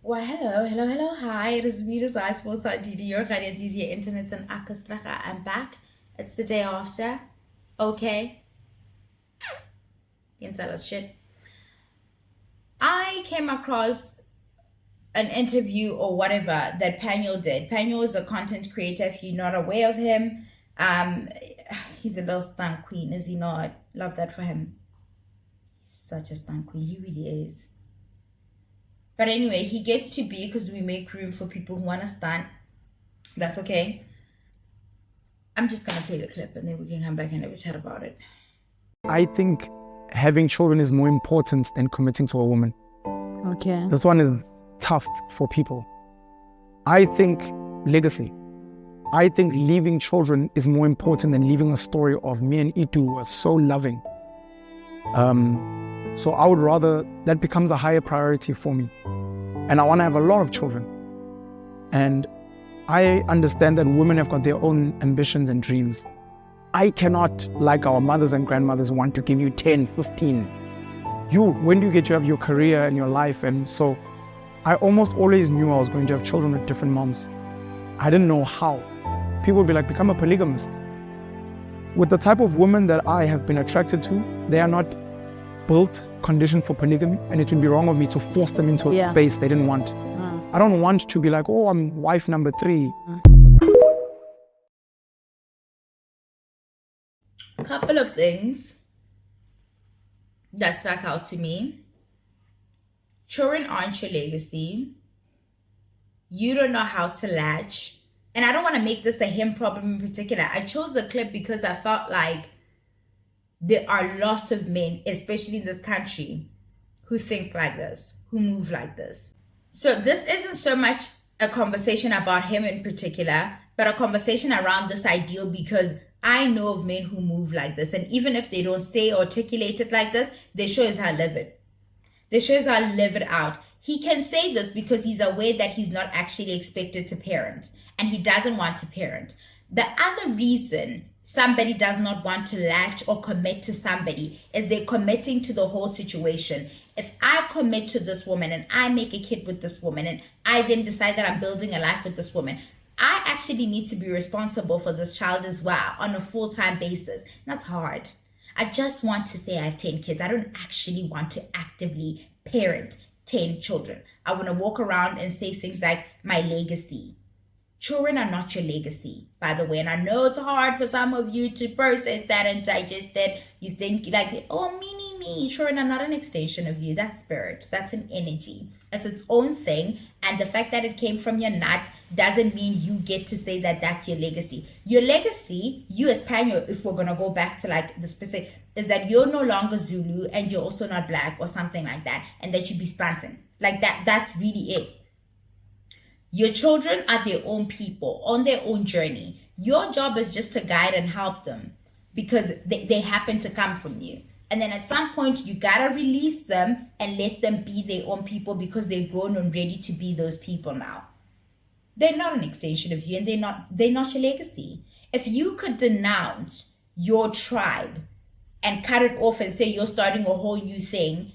Well, hello, hi. It is me, this iSports DD. Your radio, these here internet and akastracha. I'm back. It's the day after. Okay. You can tell us shit. I came across an interview or whatever that Penuel did. Penuel is a content creator. If you're not aware of him, um, he's a little stunt queen, is he not? Love that for him. He's such a stunt queen. He really is. But anyway, he gets to be because we make room for people who want to stunt. That's okay. I'm just going to play the clip and then we can come back and have a chat about it. I think having children is more important than committing to a woman. Okay. This one is tough for people. I think legacy. I think leaving children is more important than leaving a story of me and Itu were so loving. So I would rather that becomes a higher priority for me. And I want to have a lot of children. And I understand that women have got their own ambitions and dreams. I cannot, like our mothers and grandmothers, want to give you 10, 15. When do you get to have your career and your life? And so I almost always knew I was going to have children with different moms. I didn't know how. People would be like, become a polygamist. With the type of women that I have been attracted to, they are not built, conditioned for polygamy, and it would be wrong of me to force them into a space they didn't want. I don't want to be like, oh, I'm wife number 3. A couple of things that stuck out to me. Children aren't your legacy. You don't know how to latch. And I don't want to make this a him problem in particular. I chose the clip because I felt like there are lots of men, especially in this country, who think like this, who move like this. So this isn't so much a conversation about him in particular, but a conversation around this ideal, because I know of men who move like this. And even if they don't say or articulate it like this, they show us how to live it. They show us how to live it out. He can say this because he's aware that he's not actually expected to parent and he doesn't want to parent. The other reason somebody does not want to latch or commit to somebody is they're committing to the whole situation. If I commit to this woman and I make a kid with this woman and I then decide that I'm building a life with this woman, I actually need to be responsible for this child as well on a full-time basis. That's hard. I just want to say I have 10 kids. I don't actually want to actively parent 10 children. I want to walk around and say things like my legacy. Children are not your legacy, by the way. And I know it's hard for some of you to process that and digest that. You think like, oh, me. Children are not an extension of you. That's spirit. That's an energy. It's its own thing. And the fact that it came from your nut doesn't mean you get to say that that's your legacy. Your legacy, you as Penuel, if we're going to go back to like the specific, is that you're no longer Zulu and you're also not black or something like that. And that you be stunting. Like that. That's really it. Your children are their own people on their own journey. Your job is just to guide and help them because they happen to come from you. And then at some point, you gotta release them and let them be their own people because they're grown and ready to be those people now. They're not an extension of you and they're not your legacy. If you could denounce your tribe and cut it off and say you're starting a whole new thing,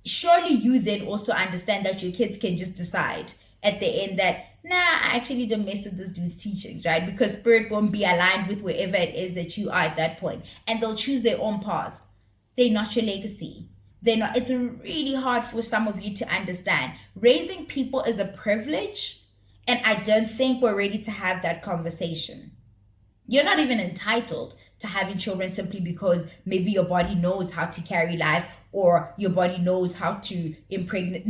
surely you then also understand that your kids can just decide at the end that, nah, I actually don't mess with this dude's teachings, right? Because spirit won't be aligned with wherever it is that you are at that point. And they'll choose their own paths. They're not your legacy. They're not. It's really hard for some of you to understand. Raising people is a privilege. And I don't think we're ready to have that conversation. You're not even entitled to having children simply because maybe your body knows how to carry life or your body knows how to impregnate.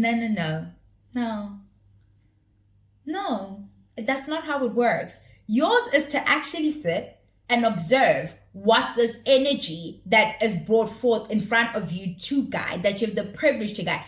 No, that's not how it works. Yours is to actually sit and observe what this energy that is brought forth in front of you to guide, that you have the privilege to guide.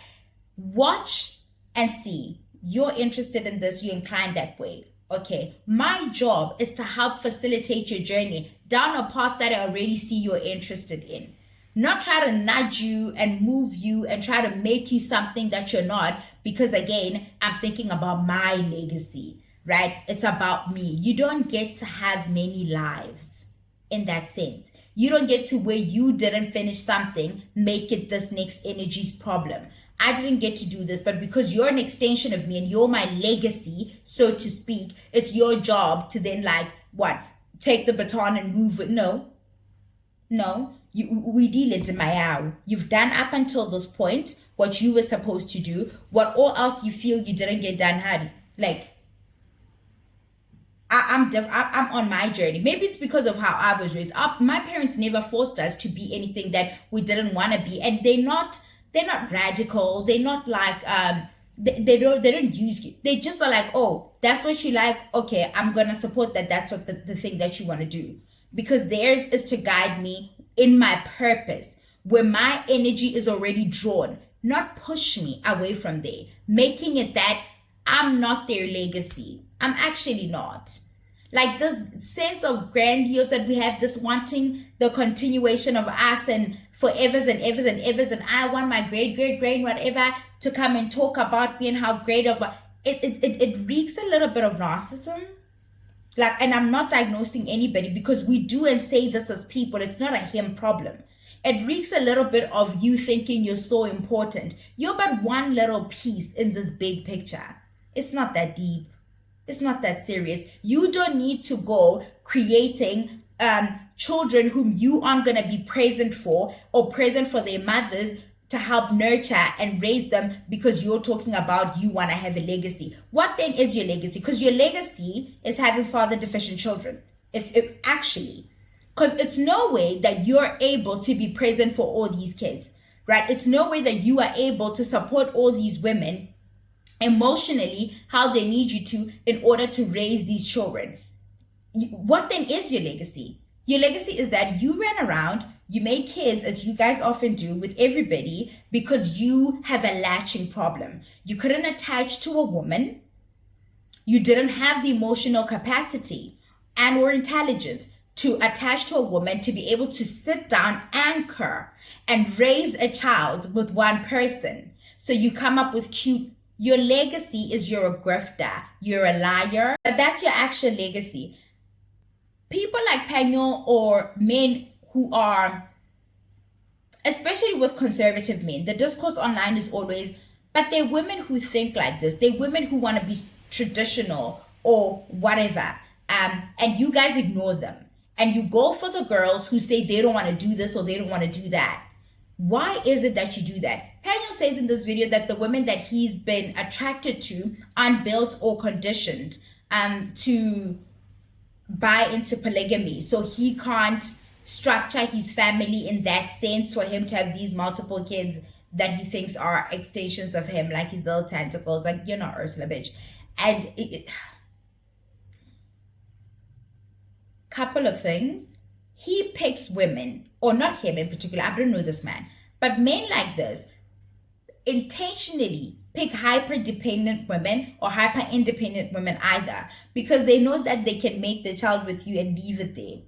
Watch and see. You're interested in this, you're inclined that way. Okay, my job is to help facilitate your journey down a path that I already see you're interested in. Not try to nudge you and move you and try to make you something that you're not, because again, I'm thinking about my legacy, right? It's about me. You don't get to have many lives in that sense. You don't get to where you didn't finish something, make it this next energy's problem. I didn't get to do this, but because you're an extension of me and you're my legacy, so to speak, it's your job to then like, what, take the baton and move it. No, we deal it in my hour. You've done up until this point what you were supposed to do. What all else you feel you didn't get done, honey. Like, I'm on my journey. Maybe it's because of how I was raised. My parents never forced us to be anything that we didn't want to be, and they're not radical. They're not like they don't use you. They just are like, oh, that's what you like. Okay, I'm gonna support that. That's what the thing that you want to do, because theirs is to guide me in my purpose, where my energy is already drawn, not push me away from there, making it that I'm not their legacy. I'm actually not. Like this sense of grandiose that we have, this wanting the continuation of us and forevers and evers and evers, and I want my great whatever to come and talk about me and how great of a, it reeks a little bit of narcissism. Like, and I'm not diagnosing anybody, because we do and say this as people. It's not a him problem. It reeks a little bit of you thinking you're so important. You're but one little piece in this big picture. It's not that deep. It's not that serious. You don't need to go creating children whom you aren't going to be present for, or present for their mothers to help nurture and raise them, because you're talking about you want to have a legacy. What then is your legacy? Because your legacy is having father deficient children. If actually, because it's no way that you're able to be present for all these kids, right? It's no way that you are able to support all these women emotionally how they need you to in order to raise these children. What then is your legacy? Your legacy is that you ran around, you made kids, as you guys often do with everybody, because you have a latching problem. You couldn't attach to a woman. You didn't have the emotional capacity and or intelligence to attach to a woman, to be able to sit down, anchor, and raise a child with one person. So you come up with cute. Your legacy is you're a grifter, you're a liar. That's your actual legacy. People like Penuel, or men who are, especially with conservative men, the discourse online is always, but they're women who think like this. They're women who want to be traditional or whatever. And you guys ignore them. And you go for the girls who say they don't want to do this or they don't want to do that. Why is it that you do that? Penuel says in this video that the women that he's been attracted to aren't built or conditioned to buy into polygamy. So he can't structure his family in that sense for him to have these multiple kids that he thinks are extensions of him, like his little tentacles, like, you're not Ursula, bitch. And couple of things. He picks women, or not him in particular, I don't know this man, but men like this intentionally pick hyper-dependent women or hyper-independent women either, because they know that they can make the child with you and leave it there.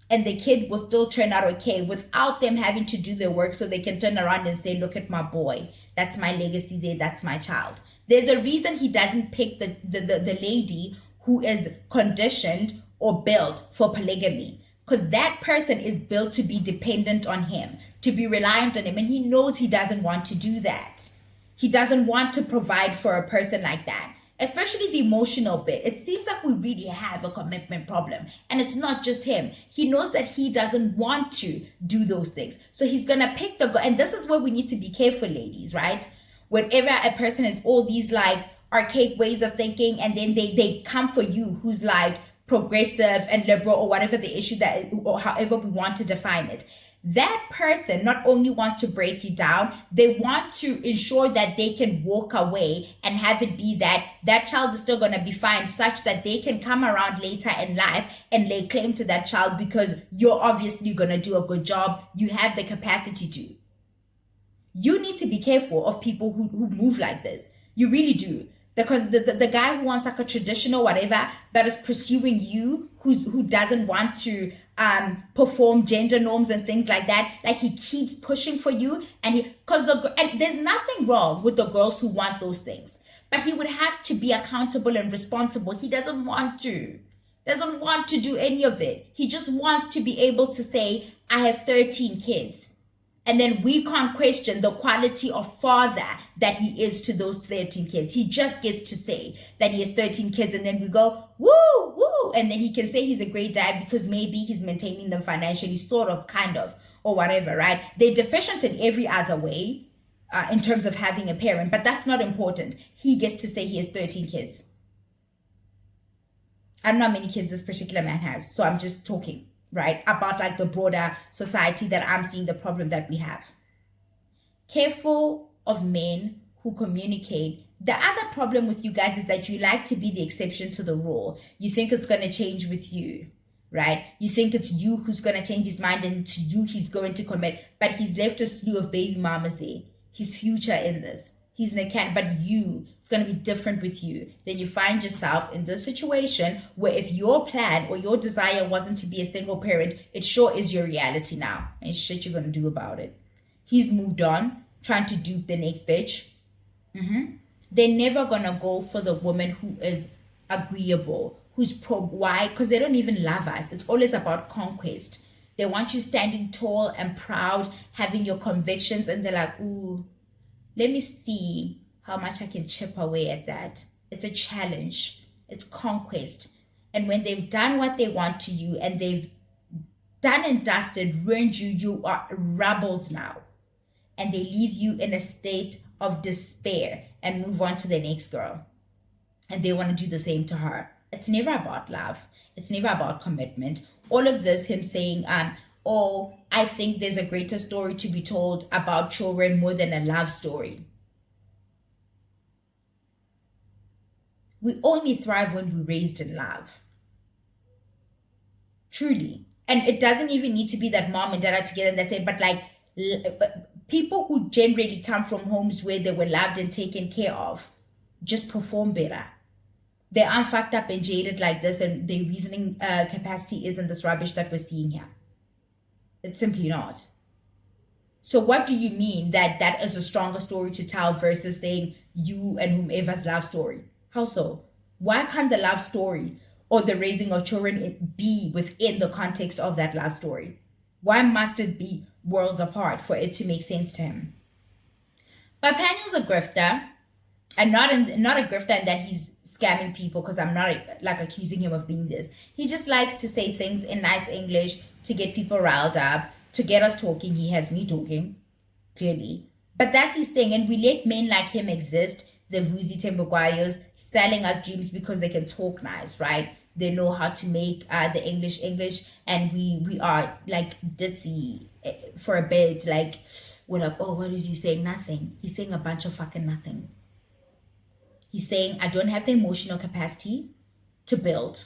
And the kid will still turn out okay without them having to do their work, so they can turn around and say, look at my boy. That's my legacy there. That's my child. There's a reason he doesn't pick the lady who is conditioned or built for polygamy. Because that person is built to be dependent on him, to be reliant on him. And he knows he doesn't want to do that. He doesn't want to provide for a person like that, especially the emotional bit. It seems like we really have a commitment problem. And it's not just him. He knows that he doesn't want to do those things. So he's going to pick the girl. And this is where we need to be careful, ladies, right? Whenever a person has all these like archaic ways of thinking, and then they come for you who's like progressive and liberal, or whatever the issue that is, or however we want to define it. That person not only wants to break you down, they want to ensure that they can walk away and have it be that that child is still going to be fine, such that they can come around later in life and lay claim to that child, because you're obviously going to do a good job. You have the capacity to. You need to be careful of people who move like this. You really do. The guy who wants like a traditional whatever, that is pursuing you, who doesn't want to perform gender norms and things like that, like he keeps pushing for you, and there's nothing wrong with the girls who want those things, but he would have to be accountable and responsible. He doesn't want to do any of it. He just wants to be able to say, I have 13 kids And then we can't question the quality of father that he is to those 13 kids. He just gets to say that he has 13 kids, and then we go, woo, woo. And then he can say he's a great dad because maybe he's maintaining them financially, sort of, kind of, or whatever, right? They're deficient in every other way in terms of having a parent, but that's not important. He gets to say he has 13 kids. I don't know how many kids this particular man has, so I'm just talking, right, about like the broader society that I'm seeing the problem that we have. Careful of men who communicate. The other problem with you guys is that you like to be the exception to the rule. You think it's going to change with you, right? You think it's you who's going to change his mind, and to you he's going to commit, but he's left a slew of baby mamas there. His future in this. He's in a can, but you, it's going to be different with you. Then you find yourself in this situation where if your plan or your desire wasn't to be a single parent, it sure is your reality now. And shit you're going to do about it. He's moved on, trying to dupe the next bitch. They're never going to go for the woman who is agreeable, who's why? Because they don't even love us. It's always about conquest. They want you standing tall and proud, having your convictions, and they're like, ooh, let me see how much I can chip away at that. It's a challenge. It's conquest. And when they've done what they want to you and they've done and dusted, ruined you, you are rebels now. And they leave you in a state of despair and move on to the next girl. And they want to do the same to her. It's never about love. It's never about commitment. All of this, him saying, oh, I think there's a greater story to be told about children more than a love story. We only thrive when we're raised in love. Truly. And it doesn't even need to be that mom and dad are together and that's it, but like people who generally come from homes where they were loved and taken care of just perform better. They aren't fucked up and jaded like this, and their reasoning capacity isn't this rubbish that we're seeing here. It's simply not. So what do you mean that that is a stronger story to tell versus saying you and whomever's love story? How so? Why can't the love story or the raising of children be within the context of that love story? Why must it be worlds apart for it to make sense to him? But Penuel's a grifter, and not a grifter in that he's scamming people, because I'm not like accusing him of being this. He just likes to say things in nice English to get people riled up, to get us talking. He has me talking, clearly. But that's his thing, and we let men like him exist, the Vuzi Tembogwayos, selling us dreams because they can talk nice, right? They know how to make the English, and we are like ditzy for a bit. Like, we're like, oh, what is he saying? Nothing. He's saying a bunch of fucking nothing. He's saying, I don't have the emotional capacity to build.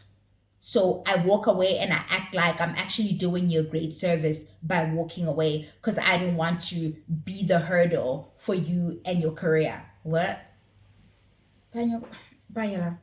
So I walk away and I act like I'm actually doing you a great service by walking away because I don't want to be the hurdle for you and your career. What? Bye,